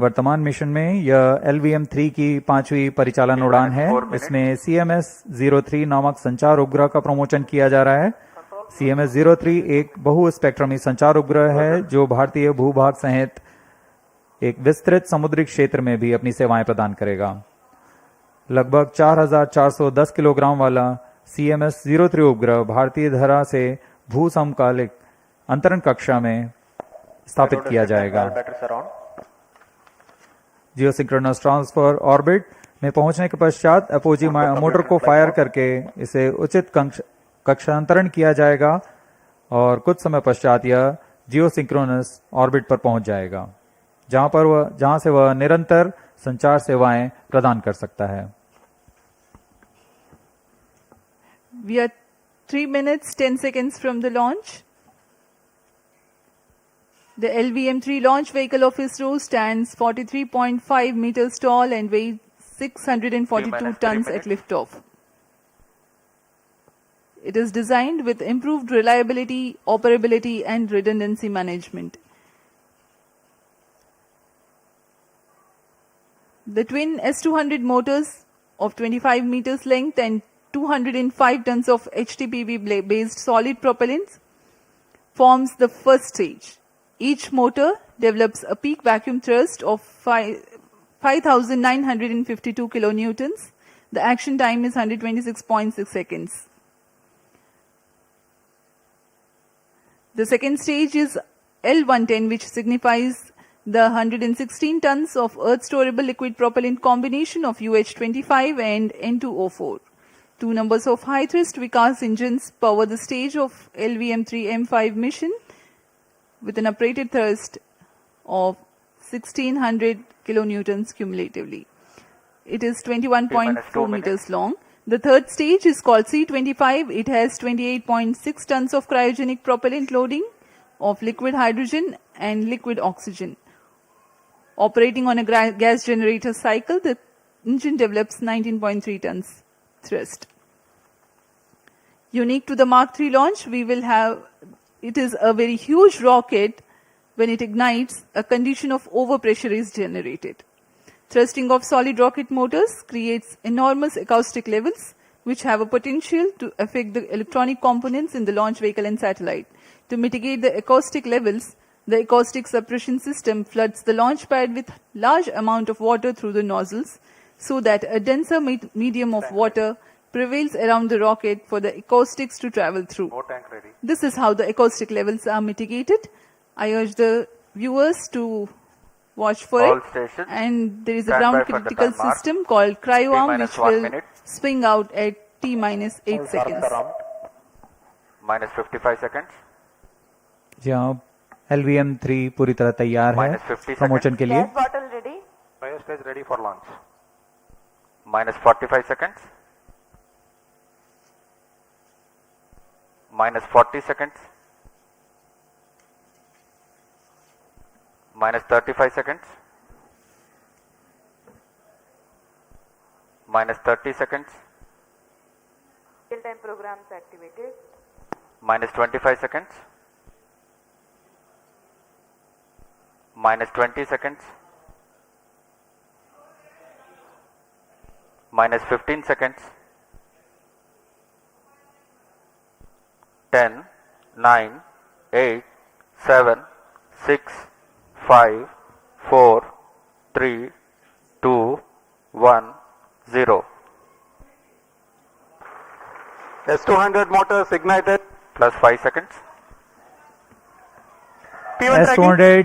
वर्तमान मिशन में यह LVM-3 की 5वीं परिचालन उड़ान है। इसमें CMS-03 नामक संचार उपग्रह का प्रमोशन किया जा रहा है। CMS-03 एक बहुस्पेक्ट्रमी संचार उपग्रह है जो भारतीय भूभाग सहित एक विस्तृत समुद्री क्षेत्र में भी अपनी सेवाएं प्रदान करेगा। लगभग 4,410 किलोग्राम वाला CMS-03 उपग्रह भारतीय धरा से भू समकालिक अंतरण कक्षा में स्थापित किया जाएगा। जियोसिंक्रोनस ट्रांसफर ऑर्बिट में पहुंचने के पश्चात अपोजी मोटर को फायर करके इसे उचित कक्षांतरण किया जाएगा और कुछ समय पश्चात यह जियोसिंक्रोनस ऑर्बिट पर पहुंच जाएगा, जहां से वह निरंतर संचार सेवाएं प्रदान कर सकता है। We are 3 minutes 10 seconds from the launch. The LVM-3 launch vehicle of ISRO stands 43.5 meters tall and weighs 642 tons at liftoff. It is designed with improved reliability, operability, and redundancy management. The twin S200 motors of 25 meters length and 205 tons of HTPV-based solid propellants forms the first stage. Each motor develops a peak vacuum thrust of 5,952 kilonewtons. The action time is 126.6 seconds. The second stage is L110, which signifies the 116 tons of Earth storable liquid propellant combination of UH-25 and N2O4. Two numbers of high thrust Vikas engines power the stage of LVM-3 M5 mission with an operated thrust of 1600 kilonewtons cumulatively. It is 21.4 meters long. The third stage is called C-25. It has 28.6 tons of cryogenic propellant loading of liquid hydrogen and liquid oxygen. Operating on a gas generator cycle, the engine develops 19.3 tons thrust. Unique to the Mark III launch, it is a very huge rocket. When it ignites, a condition of overpressure is generated. Thrusting of solid rocket motors creates enormous acoustic levels, which have a potential to affect the electronic components in the launch vehicle and satellite. To mitigate the acoustic levels, the acoustic suppression system floods the launch pad with large amount of water through the nozzles, so that a denser medium of water prevails around the rocket for the acoustics to travel through. This is how the acoustic levels are mitigated. I urge the viewers to watch for All it. stations, And there is a stand ground by for the critical time mark. system called cryo-arm, which 1 will minute. swing out at T-8 seconds. Minus 55 seconds. जी हाँ, LVM-3 पूरी तरह तैयार है Minus 50 promotion के लिए। Gas bottle ready. Fire stage ready for launch. Minus 45 seconds. Minus 40 seconds. Minus 35 seconds. Minus 30 seconds. Real-time programs activated. Minus 25 seconds. Minus 20 seconds. Minus 15 seconds. 10, 9, 8, 7, 6, 5, 4, 3, 2, 1, 0. S200 motors ignited. Plus 5 seconds. S200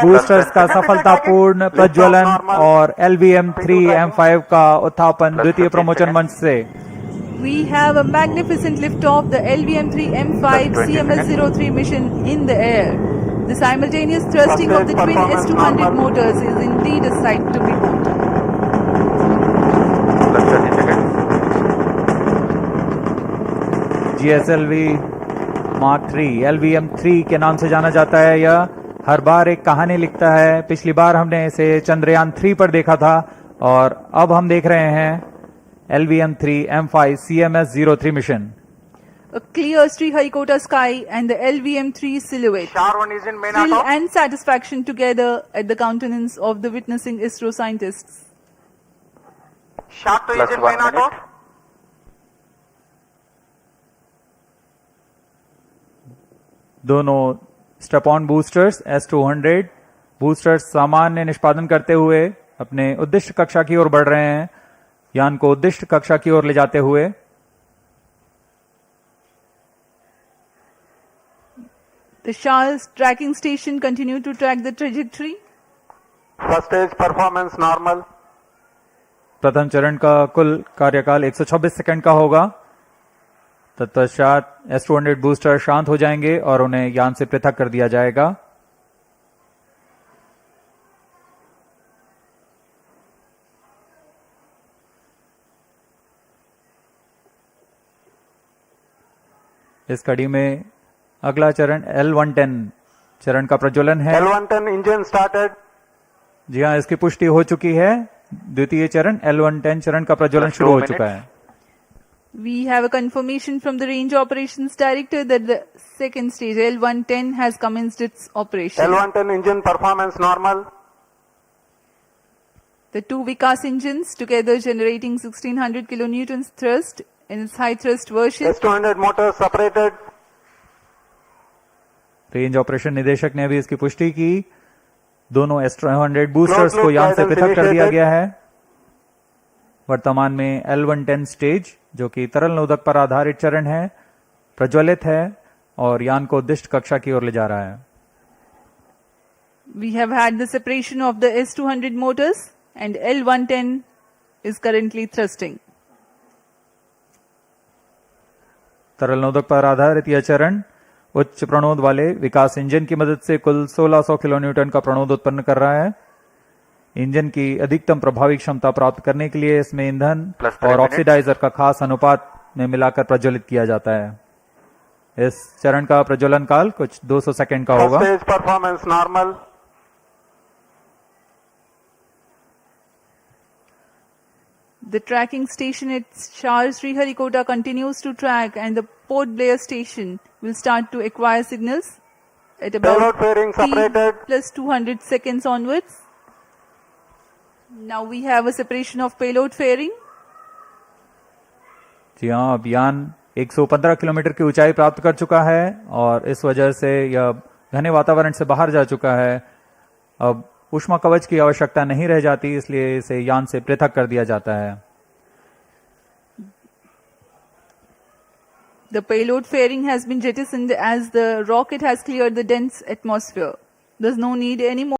boosters का सफलतापूर्ण प्रज्वलन और LVM-3 M5 का उत्थापन द्वितीय promotion मंच से। We have a magnificent liftoff, the LVM-3 M5 CMS-03 mission in the air. The simultaneous thrusting of the twin S200 motors is indeed a sight to behold. Plus 30 seconds. GSLV Mark III LVM-3 के नाम से जाना जाता है। यह हर बार एक कहानी लिखता है। पिछली बार हमने इसे चंद्रयान 3 पर देखा था और अब हम देख रहे हैं LVM-3 M5 CMS-03 mission. a clear Sriharikota sky and the LVM-3 silhouette. Char 1 is in main Thrill auto. and satisfaction together at the countenance of the witnessing ISRO scientists. Char 2 Plus is in 1 main auto. minute. दोनों step on boosters S200 boosters सामान्य निष्पादन करते हुए अपने उद्दिष्ट कक्षा की ओर बढ़ रहे हैं, यान को उद्दिष्ट कक्षा की ओर ले जाते हुए। The Shah's tracking station continue to track the trajectory. First stage performance normal. प्रथम चरण का कुल कार्यकाल 126 सेकंड का होगा। तत्पश्चात S200 बूस्टर शांत हो जाएंगे और उन्हें यान से पृथक कर दिया जाएगा। इस कड़ी में अगला चरण L110 चरण का प्रज्वलन है। L110 engine started. जी हाँ, इसकी पुष्टि हो चुकी है। द्वितीय चरण L110 चरण का प्रज्वलन शुरू हो चुका है। We have a confirmation from the Range Operations Director that the second stage L110 has commenced its operation. L110 engine performance normal. The two Vikas engines together generating 1600 kilonewtons thrust in its high thrust version. S200 motors separated. Range operation निदेशक ने भी इसकी पुष्टि की। दोनों S200 boosters को यान से पृथक कर दिया गया है। वर्तमान में L110 स्टेज, जो कि तरल नोदक पर आधारित चरण है, प्रज्वलित है और यान को उद्दिष्ट कक्षा की ओर ले जा रहा है। We have had the separation of the S200 motors and L110 is currently thrusting. तरल नोदक पर आधारित यह चरण उच्च प्रणोद वाले विकास इंजन की मदद से कुल 1600 किलोन्यूटन का प्रणोद उत्पन्न कर रहा है। इंजन की अधिकतम प्रभावी क्षमता प्राप्त करने के लिए इसमें ईंधन Plus 3 और minutes. ऑक्सीडाइजर का खास अनुपात में मिलाकर प्रज्वलित किया जाता है। इस चरण का प्रज्वलन काल कुछ 200 सेकंड का First होगा। stage performance normal. The tracking station at Shar Sriharikota continues to track and the Port Blair station will start to acquire signals at about Payload fairing T separated. plus 200 seconds onwards. Now we have a separation of payload fairing. जी हाँ, अब यान 115 kilometre की ऊंचाई प्राप्त कर चुका है और इस वजह से यह घने वातावरण से बाहर जा चुका है। अब ऊष्मा कवच की आवश्यकता नहीं रह जाती, इसलिए इसे यान से पृथक कर दिया जाता है। The payload fairing has been jettisoned as the rocket has cleared the dense atmosphere. There's no need anymore